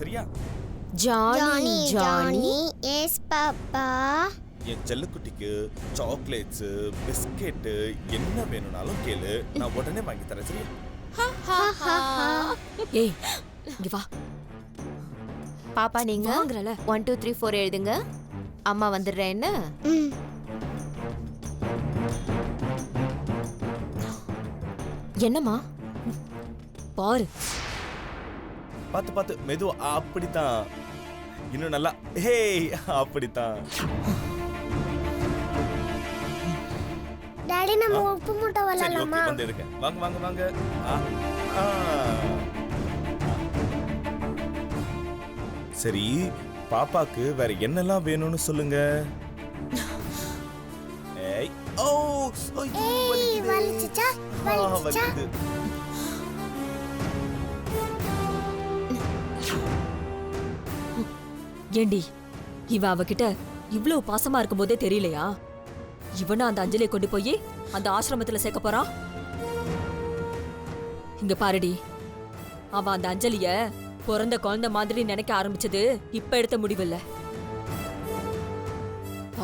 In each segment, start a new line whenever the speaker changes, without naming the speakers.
சரியா?
Johnny Johnny yes papa.
என் செல்லக்குட்டிக்கு chocolates biscuit என்ன வேணும்னாலும் கேளு, நான் உடனே வாங்கி தரேன் சரியா?
ஏய் இங்க வா.
பாப்பா நீங்க
வாங்குறல
1 2 3 4 எழுதுங்க. அம்மா வந்துடுறேன். என்ன
என்னம்மா பாரு.
பார்த்து பார்த்து மெதுவா. அப்படித்தான், இன்னும் நல்லா. ஹே அப்படித்தான்.
டாடி நம்ம உப்பு மூட்டை
சரி ஓகே,
வரலாமா?
வந்து எடுக்க. வாங்க வாங்க வாங்க. சரி, பாப்பாக்கு வேற என்னெல்லாம் வேணும்னு சொல்லுங்க. ஏய் ஓ ஐயோ வலிக்குது.
வலிச்சுச்சா? வலிச்சுச்சா?
வலிக்குது.
ஏண்டி இவ அவகிட்ட இவ்வளவு பாசமா இருக்கும் போதே தெரியலையா? இவனா அந்த அஞ்சலியை கொண்டு போய் அந்த ஆசிரமத்துல சேர்க்க போறான். இங்க பாருடி, அவ அந்த அஞ்சலிய பிறந்த குழந்தை மாதிரி நினைக்க ஆரம்பிச்சது இப்ப எடுத்த முடிவில்ல.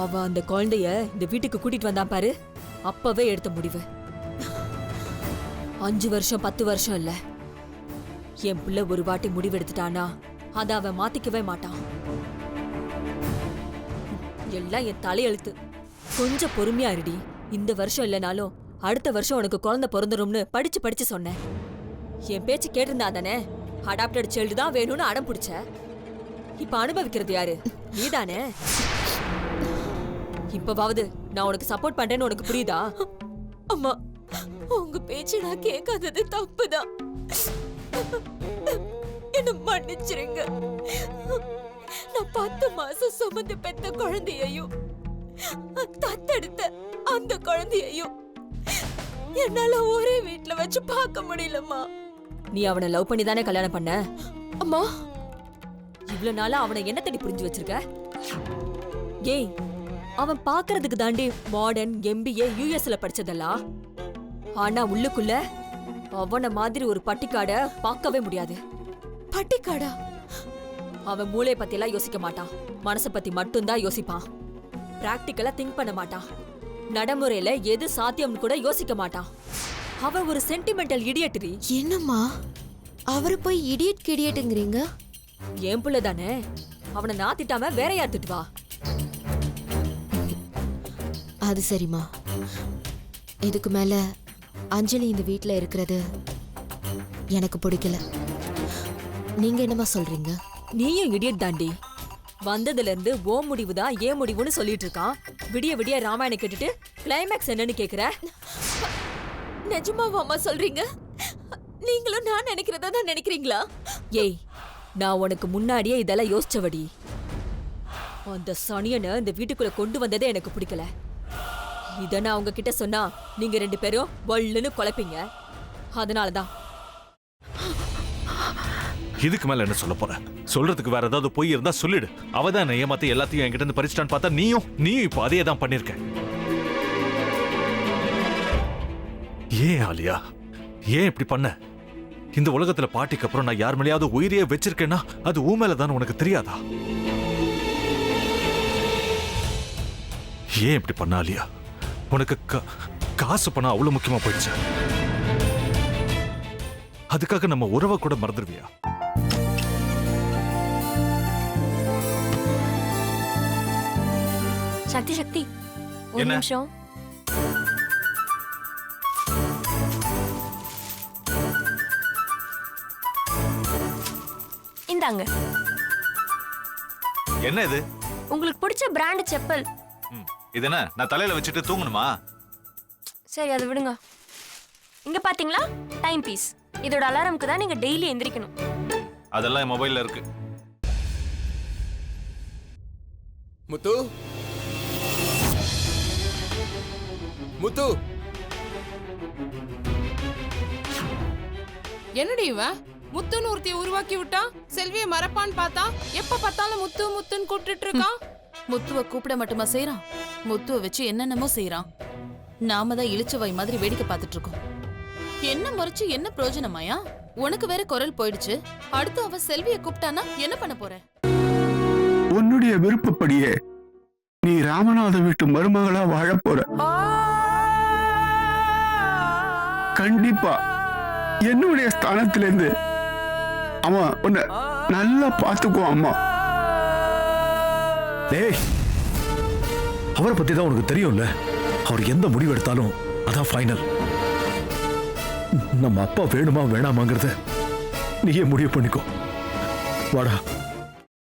அவ அந்த குழந்தைய இந்த வீட்டுக்கு கூட்டிட்டு வந்தான் பாரு, அப்பவே எடுத்த முடிவு. 5 வருஷம் 10 வருஷம் இல்ல, என் பிள்ளை ஒரு வாட்டி முடிவெடுத்துட்டானா அதை அவன் மாத்திக்கவே மாட்டான். எல்லாம் என் தலையெழுத்து. கொஞ்சம் பொறுமையா இருடி. இந்த வருஷம் இல்லைனாலும் அடுத்த வருஷம் உனக்கு குழந்தை பிறந்துரும்னு படிச்சு படிச்சு சொன்னேன். என் பேச்சு கேட்டிருந்தா தானே அடாப்டட் சைல்டு தான் வேணும்னு அடம் பிடிச்ச. இப்ப அனுபவிக்கிறது யாரு? நீதானே. இப்பவாவது நான் உனக்கு சப்போர்ட் பண்றேன்னு உனக்கு புரியுதா?
அம்மா, உங்க பேச்சு நான் கேட்காதது தப்புதான். என்ன மன்னிச்சிருங்க. நான் 10 மாசம் சுமந்து பெத்த குழந்தையையும் தத்தெடுத்த அந்த குழந்தையையும் என்னால ஒரே வீட்டுல வச்சு பார்க்க முடியலம்மா.
நீ அவனை லவ் பண்ணி தானே கல்யாணம் பண்ண?
அம்மா,
இவ்வளவு நாளா அவனை என்ன தேடி புரிஞ்சு வச்சிருக்க? ஏய், அவன் பாக்குறதுக்கு தாண்டி மாடர்ன் MBA USல படிச்சதெல்லாம். ஆனா உள்ளுக்குள்ள அவன மாதிரி ஒரு பட்டிக்காட பார்க்கவே முடியாது.
பட்டிக்காடா?
அவன் மூளைய பத்தி எல்லாம் யோசிக்க மாட்டான், மனசை பத்தி மட்டும்தான் யோசிப்பான். பிராக்டிக்கலா திங்க் பண்ண மாட்டான், நடைமுறையில எது சாத்தியம்னு கூட யோசிக்க மாட்டான். அவன் ஒரு சென்டிமெண்டல் இடியட்ரி.
என்னம்மா அவரை போய் இடியட் கிடியட்டுங்கிறீங்க?
என் புள்ள தானே, அவனை நான் திட்டாம வேற யார் திட்டுவா?
அது சரிம்மா. இதுக்கு மேல அஞ்சலி இந்த வீட்ல இருக்கிறது எனக்கு பிடிக்கல. நீங்க என்னமா சொல்றீங்க?
நீயும் இடியட் தாண்டி. வந்ததுல இருந்து ஓ முடிவுதான் ஏன் முடிவுன்னு சொல்லிட்டு இருக்கான். விடிய விடிய ராமாயணம் கேட்டுட்டு கிளைமேக்ஸ் என்னன்னு கேக்குற?
நிஜமாவா அம்மா சொல்றீங்க? நீங்களும் நான் நினைக்கிறதா தான் நினைக்கிறீங்களா?
ஏய், நான் உனக்கு முன்னாடியே இதெல்லாம் யோசிச்சவடி. அந்த சனியனை இந்த வீட்டுக்குள்ள கொண்டு வந்ததே எனக்கு பிடிக்கல. இத நான் உங்ககிட்ட சொன்னா நீங்க 2 பேரும் வள்ளுன்னு குழப்பீங்க. அதனாலதான்.
இதுக்கு மேல என்ன சொல்ல போற? சொல்றதுக்கு வேற ஏதாவது போய் இருந்தா சொல்லிடு. அவதான் ஏமாத்தி எல்லாத்தையும் என்கிட்ட இருந்து பறிச்சிட்டான்னு பார்த்தா நீயும் இப்ப அதே தான் பண்ணிருக்க. ஏன் ஆலியா, ஏன் இப்படி பண்ண? இந்த உலகத்துல பாட்டிக்கு அப்புறம் நான் யார் மேலேயாவது உயிரையே வச்சிருக்கேன்னா அது ஊ மேலதான் உனக்கு தெரியாதா? ஏன் இப்படி பண்ண ஆலியா? உனக்கு காசு பணம் அவ்வளவு முக்கியமா போயிடுச்சு. அதுக்காக நம்ம உறவை கூட மறந்துடுவியா?
சக்தி சக்தி, ஒரு
என்ன?
நிமிஷம். இந்தாங்க.
என்ன இது?
உங்களுக்கு பிடிச்ச பிராண்ட் செப்பல்.
இது என்ன, நான் தலையில வச்சுட்டு தூங்கணுமா?
சரி, அதை விடுங்க. இங்க பாத்தீங்களா, டைம் பீஸ். இதோட அலாரம்க்கு தான் நீங்க டெய்லி எந்திரிக்கணும்.
அதெல்லாம் என் மொபைல்ல இருக்கு.
முத்து, முத்து,
என்னடி இவன் முத்துன்னு ஒருத்திய உருவாக்கி விட்டான். செல்விய மறப்பான்னு பார்த்தா எப்ப பார்த்தாலும் முத்து முத்துன்னு கூப்பிட்டு இருக்கான்.
முத்துவ கூப்பிட மட்டுமா செய்யறான், முத்துவ வச்சு என்னென்னமோ செய்யறான். நாம தான் இழிச்சவாய் மாதிரி வேடிக்கை பார்த்துட்டு இருக்கோம். என்ன முறைச்சு என்ன பிரயோஜனமாயா? உனக்கு வேற குரல் போயிடுச்சு. அடுத்து அவ செல்விய கூப்பிட்டானா என்ன பண்ண போற?
உன்னுடைய விருப்பப்படியே நீ ராமநாத வீட்டு மருமகளா வாழ போற. கண்டிப்பா என்னுடைய ஸ்தானத்திலிருந்து அவன் உன்னை நல்லா பார்த்துக்குவான் அம்மா.
டேய், அவரை பத்தி தான் உனக்கு தெரியும்ல. அவர் எந்த முடிவு எடுத்தாலும் அதான் ஃபைனல். நம்ம அப்பா வேணுமா வேணாமாங்கிறத நீயே முடிவு பண்ணிக்கோ. வாடா.